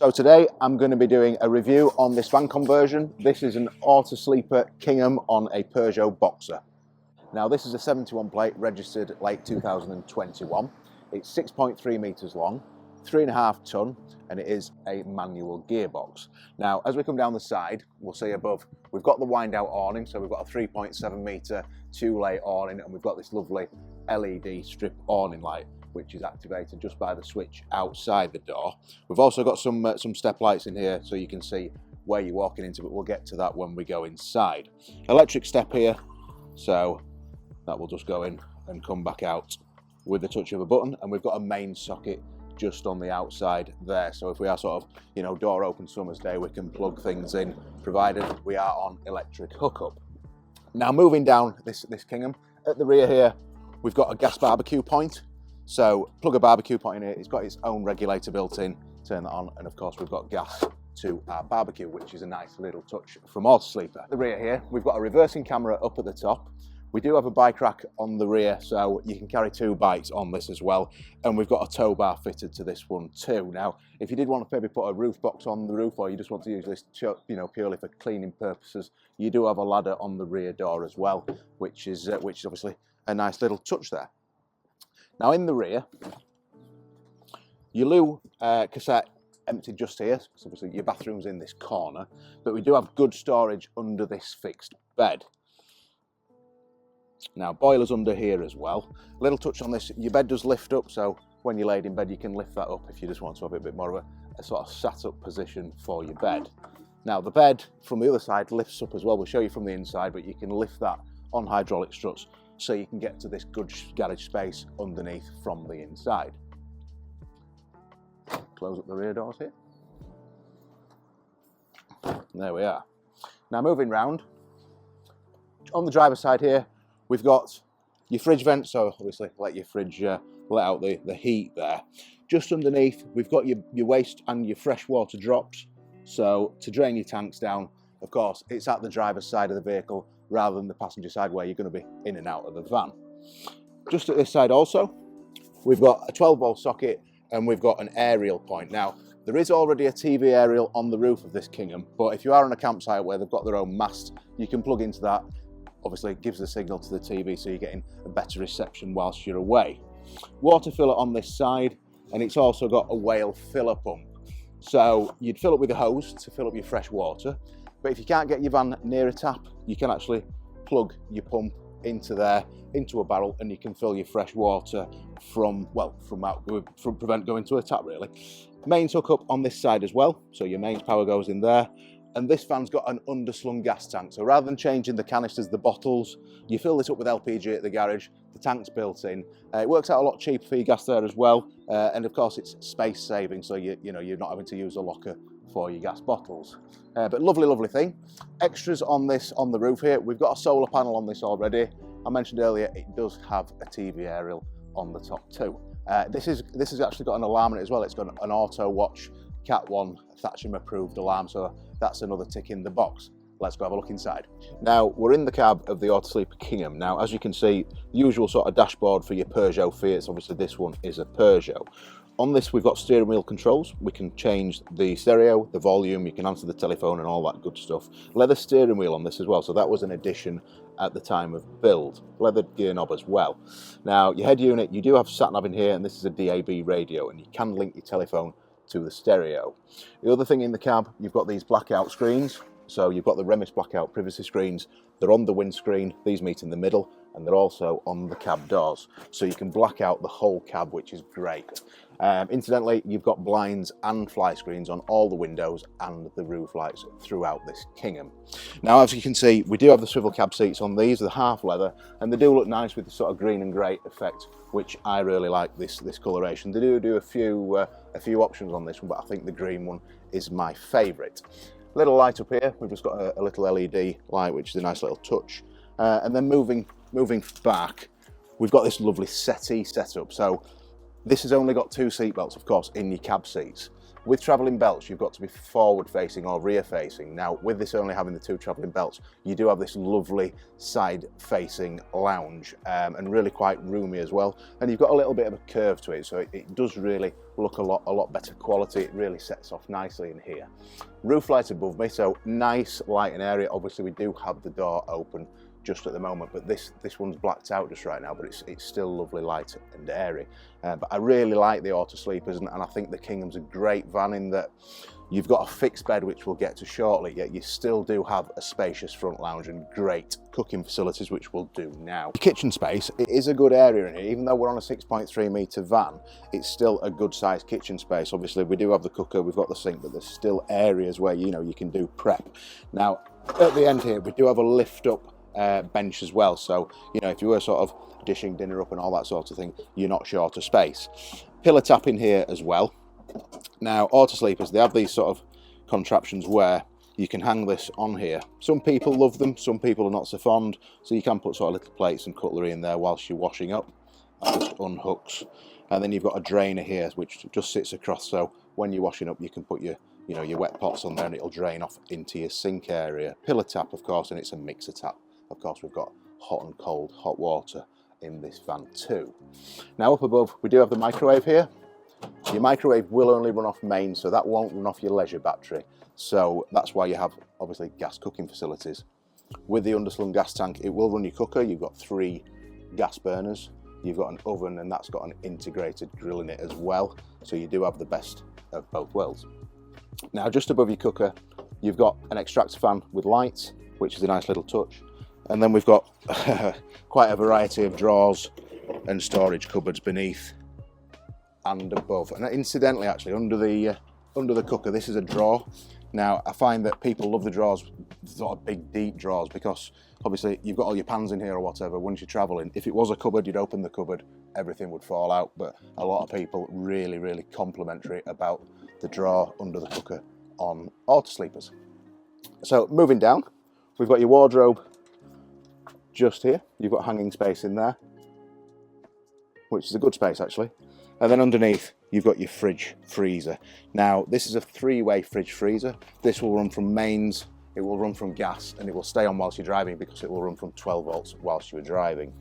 So today I'm going to be doing a review on this van conversion. This is an Auto-Sleeper Kingham on a Peugeot Boxer. Now this is a 71 plate registered late 2021. It's 6.3 metres long, 3.5 tonne, and it is a manual gearbox. Now as we come down the side, we'll see above, we've got the wind out awning, so we've got a 3.7 metre 2-lay awning, and we've got this lovely LED strip awning light, which is activated just by the switch outside the door. We've also got some step lights in here so you can see where you're walking into, but we'll get to that when we go inside. Electric step here, so that will just go in and come back out with the touch of a button, and we've got a main socket just on the outside there, so if we are sort of, you know, door open summer's day, we can plug things in, provided we are on electric hookup. Now moving down this Kingham, at the rear here we've got a gas barbecue point. So plug a barbecue point in here, it's got its own regulator built in, turn that on, and of course we've got gas to our barbecue, which is a nice little touch from Autosleeper. At the rear here, we've got a reversing camera up at the top. We do have a bike rack on the rear, so you can carry 2 bikes on this as well. And we've got a tow bar fitted to this one too. Now, if you did want to maybe put a roof box on the roof, or you just want to use this, you know, purely for cleaning purposes, you do have a ladder on the rear door as well, which is obviously a nice little touch there. Now in the rear, your loo cassette empty just here, because obviously your bathroom's in this corner, but we do have good storage under this fixed bed. Now boiler's under here as well. A little touch on this, your bed does lift up, so when you're laid in bed you can lift that up if you just want to have a bit more of a sort of sat up position for your bed. Now the bed from the other side lifts up as well, we'll show you from the inside, but you can lift that on hydraulic struts, so you can get to this good garage space underneath from the inside. Close up the rear doors here. There we are. Now moving round, on the driver's side here, we've got your fridge vent, so obviously let your fridge let out the heat there. Just underneath, we've got your waste and your fresh water drops, so to drain your tanks down. Of course, it's at the driver's side of the vehicle, rather than the passenger side where you're going to be in and out of the van. Just at this side also, we've got a 12-volt socket and we've got an aerial point. Now, there is already a TV aerial on the roof of this Kingham, but if you are on a campsite where they've got their own mast, you can plug into that. Obviously, it gives the signal to the TV, so you're getting a better reception whilst you're away. Water filler on this side, and it's also got a whale filler pump. So you'd fill up with a hose to fill up your fresh water, but if you can't get your van near a tap, you can actually plug your pump into there, into a barrel, and you can fill your fresh water from prevent going to a tap really. Mains hook up on this side as well, so your mains power goes in there. And this van's got an underslung gas tank, so rather than changing the canisters, the bottles, you fill this up with LPG at the garage, the tank's built in. It works out a lot cheaper for your gas there as well, and of course it's space saving, so you're not having to use a locker for your gas bottles. But lovely thing. Extras on this, on the roof here, we've got a solar panel on this already. I mentioned earlier it does have a TV aerial on the top too. This has actually got an alarm in it as well. It's got an auto watch Cat 1 Thatcham approved alarm, so that's another tick in the box. Let's go have a look inside. Now we're in the cab of the Auto-Sleeper Kingham. Now as you can see, usual sort of dashboard for your Peugeot Fiats. Obviously this one is a Peugeot. On this we've got steering wheel controls. We can change the stereo, the volume, you can answer the telephone and all that good stuff. Leather steering wheel on this as well, so that was an addition at the time of build. Leather gear knob as well. Now your head unit, you do have sat nav in here, and this is a DAB radio, and you can link your telephone to the stereo. The other thing in the cab, you've got these blackout screens. So you've got the Remis blackout privacy screens. They're on the windscreen, these meet in the middle, and they're also on the cab doors. So you can black out the whole cab, which is great. Incidentally, you've got blinds and fly screens on all the windows and the roof lights throughout this Kingham. Now, as you can see, we do have the swivel cab seats on these, they're half leather, and they do look nice with the sort of green and grey effect, which I really like this coloration. They do a few options on this one, but I think the green one is my favourite. Little light up here, we've just got a little LED light, which is a nice little touch. And then moving back, we've got this lovely settee setup. So this has only got 2 seat belts, of course, in your cab seats. With travelling belts, you've got to be forward facing or rear facing. Now, with this only having the 2 travelling belts, you do have this lovely side facing lounge and really quite roomy as well. And you've got a little bit of a curve to it, so it does really look a lot better quality. It really sets off nicely in here. Roof lights above me, so nice lighting area. Obviously, we do have the door open just at the moment, but this one's blacked out just right now, but it's still lovely light and airy. But I really like the Autosleepers, and I think the Kingham's a great van in that you've got a fixed bed, which we'll get to shortly, yet you still do have a spacious front lounge and great cooking facilities, which we'll do now. The kitchen space, it is a good area in here. Even though we're on a 6.3 metre van, it's still a good sized kitchen space. Obviously, we do have the cooker, we've got the sink, but there's still areas where, you know, you can do prep. Now, at the end here, we do have a lift up bench as well, so you know, if you were sort of dishing dinner up and all that sort of thing, you're not short of space. Pillar tap in here as well. Now, Autosleepers, they have these sort of contraptions where you can hang this on here. Some people love them, some people are not so fond, so you can put sort of little plates and cutlery in there whilst you're washing up. That just unhooks, and then you've got a drainer here which just sits across, so when you're washing up you can put your wet pots on there and it'll drain off into your sink area. Pillar tap, of course, and it's a mixer tap. Of course, we've got hot and cold hot water in this van too. Now, up above, we do have the microwave here. Your microwave will only run off mains, so that won't run off your leisure battery. So that's why you have, obviously, gas cooking facilities. With the underslung gas tank, it will run your cooker. You've got 3 gas burners. You've got an oven, and that's got an integrated grill in it as well. So you do have the best of both worlds. Now, just above your cooker, you've got an extractor fan with lights, which is a nice little touch. And then we've got quite a variety of drawers and storage cupboards beneath and above. And incidentally, actually, under the cooker, this is a drawer. Now, I find that people love the drawers, sort of big, deep drawers, because obviously you've got all your pans in here or whatever. Once you're traveling, if it was a cupboard, you'd open the cupboard, everything would fall out. But a lot of people really complimentary about the drawer under the cooker on Autosleepers. So moving down, we've got your wardrobe just here. You've got hanging space in there, which is a good space actually. And then underneath you've got your fridge freezer. Now, this is a 3-way fridge freezer. This will run from mains, it will run from gas, and it will stay on whilst you're driving because it will run from 12 volts whilst you're driving.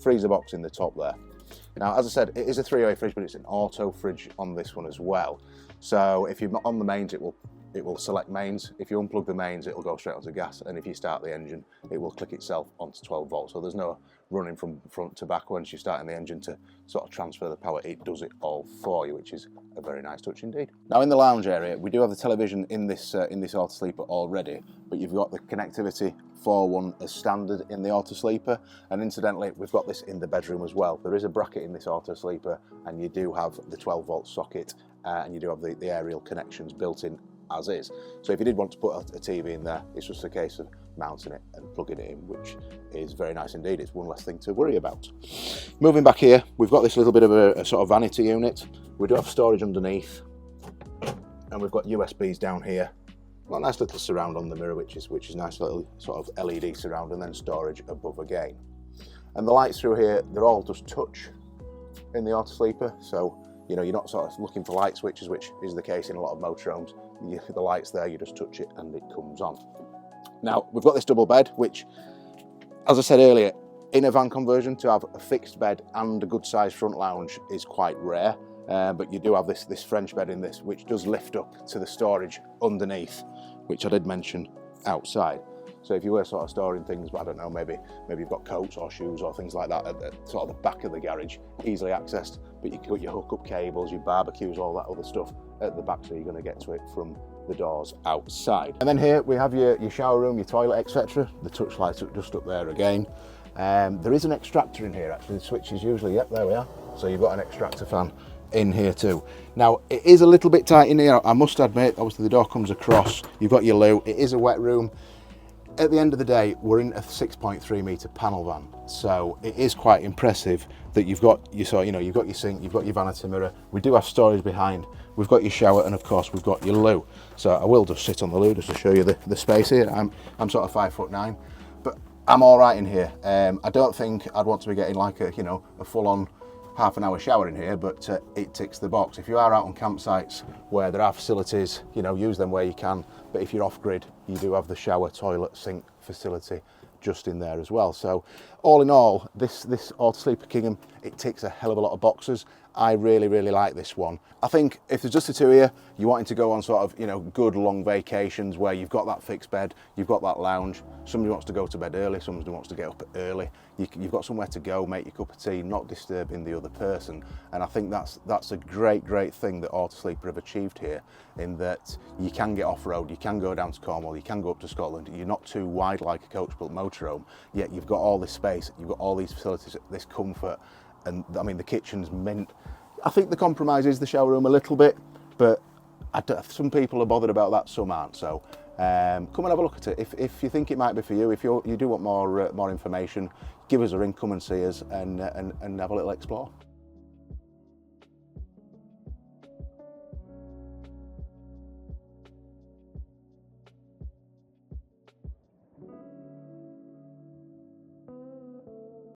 Freezer box in the top there. Now, as I said, it is a 3-way fridge, but it's an auto fridge on this one as well. So if you're not on the mains, it will select mains. If you unplug the mains, it will go straight onto gas, and if you start the engine, it will click itself onto 12 volts. So there's no running from front to back once you're starting the engine to sort of transfer the power. It does it all for you, which is a very nice touch indeed. Now, in the lounge area, we do have the television in this Autosleeper already, but you've got the connectivity for one as standard in the Autosleeper, and incidentally, we've got this in the bedroom as well. There is a bracket in this Autosleeper, and you do have the 12 volt socket, and you do have the aerial connections built in as is. So if you did want to put a TV in there, it's just a case of mounting it and plugging it in, which is very nice indeed. It's one less thing to worry about. Moving back here, we've got this little bit of a sort of vanity unit. We do have storage underneath, and we've got USBs down here. Got a nice little surround on the mirror, which is nice, little sort of LED surround, and then storage above again. And the lights through here, they're all just touch in the Autosleeper, so you know, you're not sort of looking for light switches, which is the case in a lot of motorhomes. The light's there, you just touch it and it comes on. Now, we've got this double bed, which, as I said earlier, in a van conversion, to have a fixed bed and a good sized front lounge is quite rare. But you do have this French bed in this, which does lift up to the storage underneath, which I did mention outside. So if you were sort of storing things, but I don't know, maybe you've got coats or shoes or things like that at the sort of the back of the garage, easily accessed, but you can put your hookup cables, your barbecues, all that other stuff at the back, so you're going to get to it from the doors outside. And then here we have your shower room, your toilet, etc. The touch lights just up there again. There is an extractor in here actually. The switch is usually, yep, there we are. So you've got an extractor fan in here too. Now, it is a little bit tight in here, I must admit. Obviously the door comes across, you've got your loo, it is a wet room. At the end of the day, we're in a 6.3 metre panel van, so it is quite impressive that you've got your you've got your sink, you've got your vanity mirror. We do have storage behind. We've got your shower, and of course we've got your loo. So I will just sit on the loo just to show you the space here. I'm sort of 5'9", but I'm all right in here. I don't think I'd want to be getting like a full-on half an hour shower in here, but it ticks the box. If you are out on campsites where there are facilities, you know, use them where you can. But if you're off grid, you do have the shower, toilet, sink facility just in there as well. So all in all, this Auto-Sleeper Kingham, it ticks a hell of a lot of boxes. I really, really like this one. I think if there's just the two here, you're wanting to go on sort of, you know, good long vacations where you've got that fixed bed, you've got that lounge, somebody wants to go to bed early, somebody wants to get up early, you've got somewhere to go, make your cup of tea, not disturbing the other person. And I think that's a great thing that Autosleeper have achieved here, in that you can get off-road, you can go down to Cornwall, you can go up to Scotland, you're not too wide like a coach-built motorhome, yet you've got all this space, you've got all these facilities, this comfort. And I mean, the kitchen's mint. I think the compromise is the shower room a little bit, but some people are bothered about that, some aren't. So come and have a look at it. If you think it might be for you, if you do want more information, give us a ring, come and see us, and have a little explore.